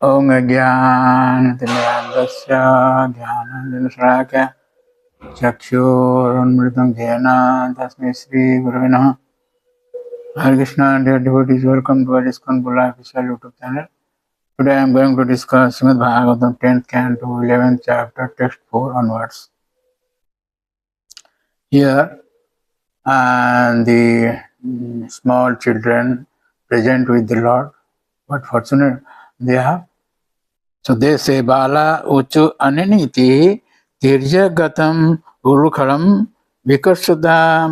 Om Ajnana-timirandasya Jnana-shalakai Chakshur-unmritam Jena Tasmai Shri Gurave Namaha. Hare Krishna, dear devotees, welcome to our ISKCON official YouTube channel. Today I am going to discuss Srimad Bhagavatam 10th canto 11th chapter, text 4 onwards. Here, the small children present with the Lord, what fortunate they have. So they say, Bala uchu aniniti tirjagatam urukhalam vikasada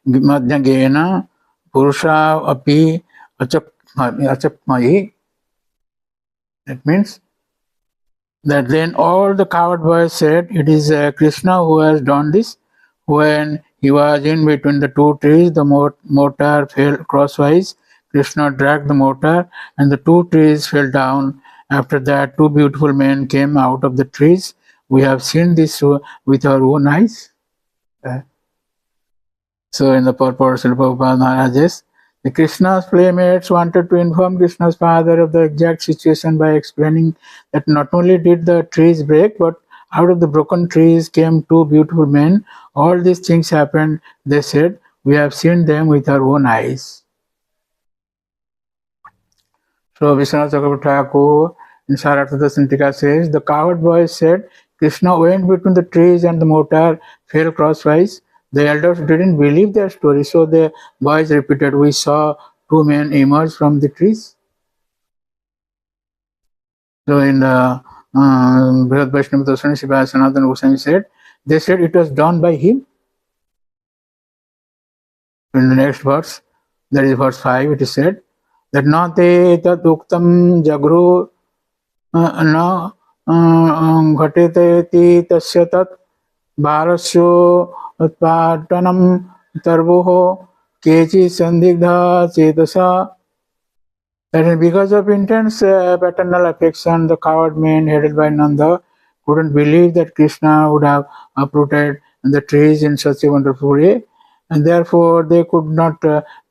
madhyagena purusha api achapmayi. That means that then all the coward boys said, it is Krishna who has done this. When he was in between the two trees, the mortar fell crosswise. Krishna dragged the mortar and the two trees fell down. After that, two beautiful men came out of the trees. We have seen this with our own eyes. So in the purport of Prabhupada Maharaj, the Krishna's playmates wanted to inform Krishna's father of the exact situation by explaining that not only did the trees break, but out of the broken trees came two beautiful men. All these things happened, they said. We have seen them with our own eyes. So Vishwanath Chakravarti Thakur in Sarartha Santika says, the coward boys said, Krishna went between the trees and the mortar fell crosswise. The elders didn't believe their story, so the boys repeated, we saw two men emerge from the trees. So in the Brihad Vaishnava Dasana, Shiva Sanatana Goswami said, they said it was done by him. In the next verse, that is verse 5, it is said, that na te tat uktam jagru na ghatete tasya tat bharasyo utpatanam tarvoho kechi sandigdha chetasa. That because of intense paternal affection, the coward men headed by Nanda couldn't believe that Krishna would have uprooted the trees in such a wonderful way, and therefore they could not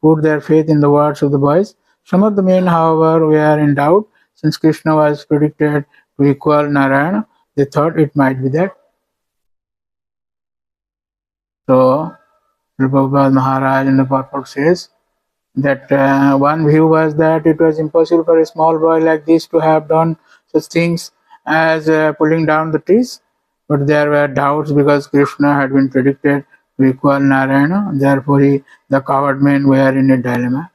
put their faith in the words of the boys. Some of the men, however, were in doubt. Since Krishna was predicted to equal Narayana, they thought it might be that. So, Prabhupada Maharaj in the purport says that one view was that it was impossible for a small boy like this to have done such things as pulling down the trees. But there were doubts because Krishna had been predicted to equal Narayana. Therefore, the coward men were in a dilemma.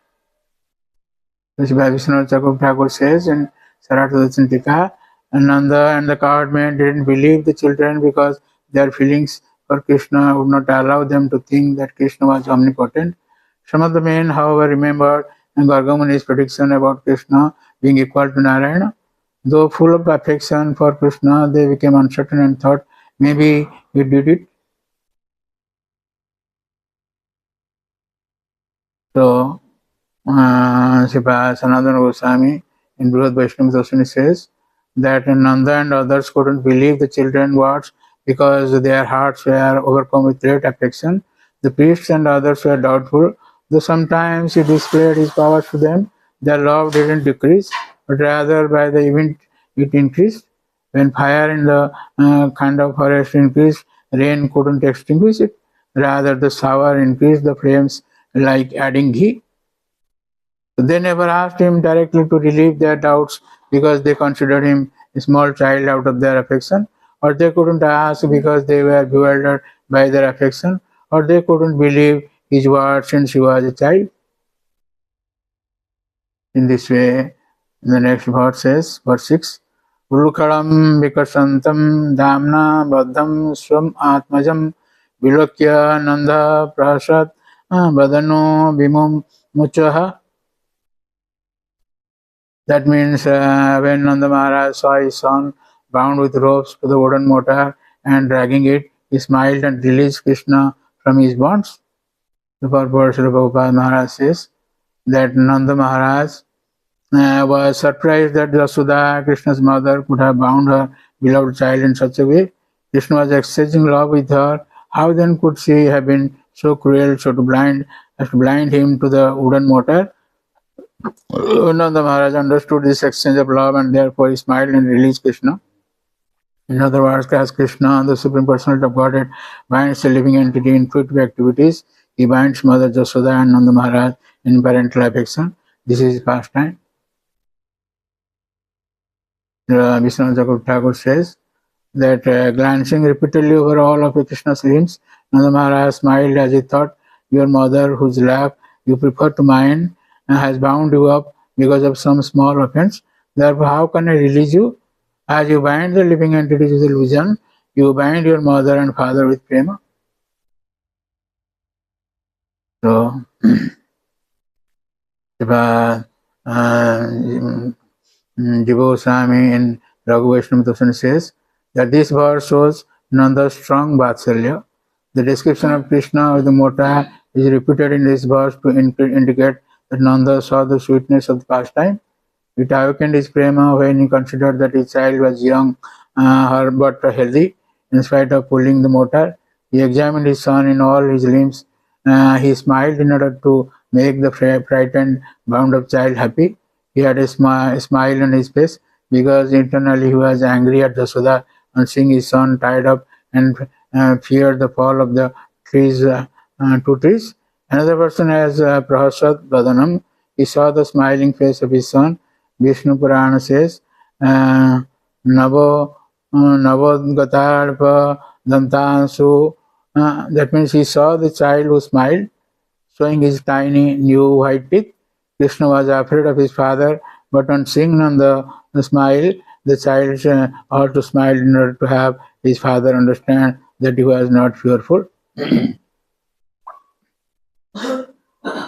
Which Vishwanath Chakravarti Thakur says in Sarartha Chantika, Nanda and the coward men didn't believe the children because their feelings for Krishna would not allow them to think that Krishna was omnipotent. Some of the men, however, remembered Gargamuni's prediction about Krishna being equal to Narayana. Though full of affection for Krishna, they became uncertain and thought maybe he did it. So, Shiva Sanatana Goswami in Brihad Vaishnava Dasani says that Nanda and others couldn't believe the children's words because their hearts were overcome with great affection. The priests and others were doubtful. Though sometimes he displayed his powers to them, their love didn't decrease, but rather by the event it increased. When fire in the kind of forest increased, rain couldn't extinguish it. Rather, the shower increased the flames like adding ghee. They never asked him directly to relieve their doubts because they considered him a small child out of their affection, or they couldn't ask because they were bewildered by their affection, or they couldn't believe his words since he was a child. In this way, the next verse says, verse 6, Urukhalam vikasantam damna baddham swam atmajam vilokya nanda prasad badano bimum muchaha. That means when Nanda Maharaj saw his son bound with ropes to the wooden mortar and dragging it, he smiled and released Krishna from his bonds. The purport of Prabhupada Maharaj says that Nanda Maharaj was surprised that Yasudha, Krishna's mother, could have bound her beloved child in such a way. Krishna was exchanging love with her. How then could she have been so cruel, so to blind him to the wooden mortar? Nanda Maharaj understood this exchange of love and therefore he smiled and released Krishna. In other words, as Krishna, the Supreme Personality of Godhead, binds the living entity in fruitive activities, he binds Mother Jasoda and Nanda Maharaj in parental affection. This is his pastime. Vishnu Thakur says that glancing repeatedly over all of Krishna's limbs, Nanda Maharaj smiled as he thought, your mother, whose lap you prefer to mine, has bound you up because of some small offense. Therefore, how can I release you? As you bind the living entities with illusion, you bind your mother and father with prema. So, Jiva Goswami in Raghu Vaishnava Darshan says that this verse shows Nanda's strong Vatsalya. The description of Krishna or the Mota is repeated in this verse to indicate that Nanda saw the sweetness of the pastime. It awakened his prema when he considered that his child was young but healthy. In spite of pulling the motor, he examined his son in all his limbs. He smiled in order to make the frightened, bound-up child happy. He had a smile on his face because internally he was angry at Jasoda on seeing his son tied up and feared the fall of the two trees. Another person has Prahasad Badanam. He saw the smiling face of his son. Vishnu Purana says, Navo Gatarpa Dantansu. That means he saw the child who smiled, showing his tiny new white teeth. Krishna was afraid of his father, but on seeing Nanda smile, the child also smiled in order to have his father understand that he was not fearful. He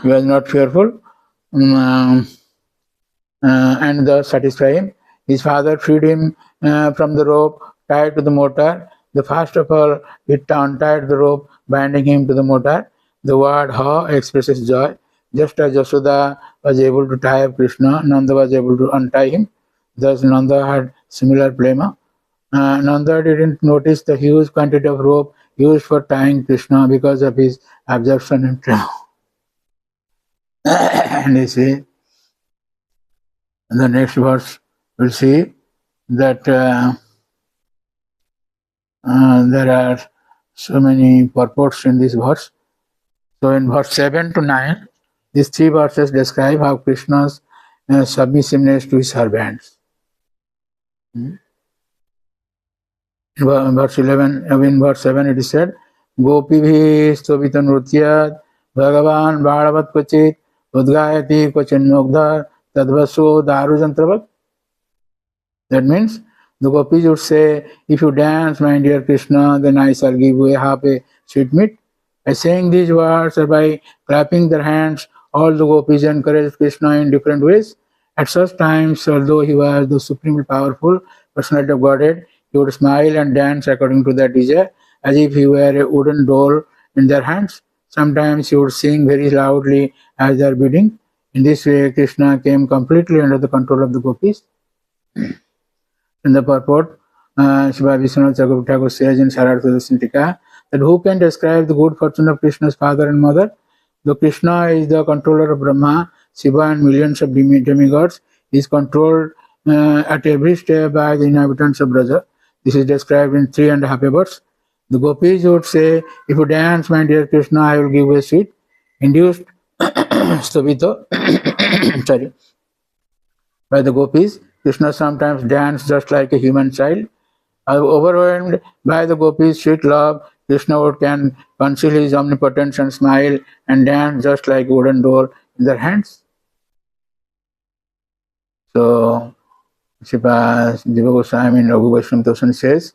was not fearful. And thus satisfy him. His father freed him from the rope tied to the motor. The first of all, he untied the rope, binding him to the motor. The word ha expresses joy. Just as Jasoda was able to tie up Krishna, Nanda was able to untie him. Thus, Nanda had similar plema. Nanda didn't notice the huge quantity of rope used for tying Krishna because of his absorption in trema. And you see, in the next verse, we'll see that there are so many purports in this verse. So in verse 7 to 9, these three verses describe how Krishna's submissiveness to his servants. In verse 11, in verse 7 it is said, Gopibhi stovitan rutyat Bhagavan Bharavat Kvachit Udgayati Kvachin Mogdhar Tadvaso Daru Jantravat. That means the gopis would say, if you dance, my dear Krishna, then I shall give you half a sweetmeat. By saying these words or by clapping their hands, all the gopis encouraged Krishna in different ways. At such times, although he was the supremely powerful personality of Godhead, he would smile and dance according to their desire, as if he were a wooden doll in their hands. Sometimes he would sing very loudly as their bidding. In this way, Krishna came completely under the control of the gopis. In the purport, Shiva Vishwanath Thakur says in Sarartha Dasantika that who can describe the good fortune of Krishna's father and mother? Though Krishna is the controller of Brahma, Shiva and millions of demigods, he is controlled at every step by the inhabitants of Braja. This is described in 3.5 verses. The gopis would say, if you dance, my dear Krishna, I will give you a sweet. Induced Stabito, sorry, by the gopis, Krishna sometimes danced just like a human child. Overwhelmed by the gopis' sweet love, Krishna can conceal his omnipotence and smile and dance just like a wooden doll in their hands. So, Jiva Goswami in Raghu Vaishnava Darshan says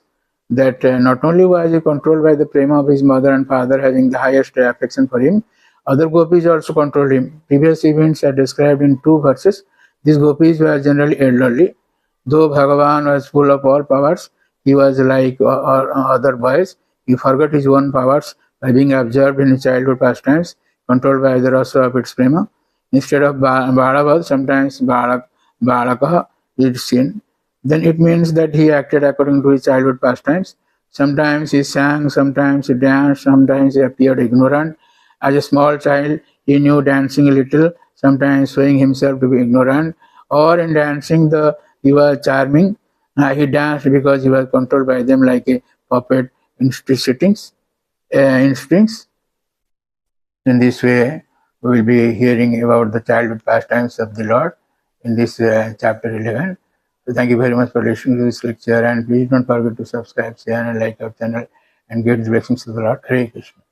that not only was he controlled by the prema of his mother and father having the highest affection for him, other gopis also controlled him. Previous events are described in 2 verses. These gopis were generally elderly. Though Bhagavan was full of all powers, he was like other boys. He forgot his own powers by being absorbed in his childhood pastimes, controlled by the rasa of its prema. Instead of Balavat, sometimes Balaka is seen. Then it means that he acted according to his childhood pastimes. Sometimes he sang, sometimes he danced, sometimes he appeared ignorant. As a small child, he knew dancing a little. sometimes showing himself to be ignorant, or in dancing he was charming. He danced because he was controlled by them like a puppet in instincts. In this way, we will be hearing about the childhood pastimes of the Lord in this chapter 11. So thank you very much for listening to this lecture, and please don't forget to subscribe, share, and like our channel, and get the blessings of the Lord. Hare Krishna.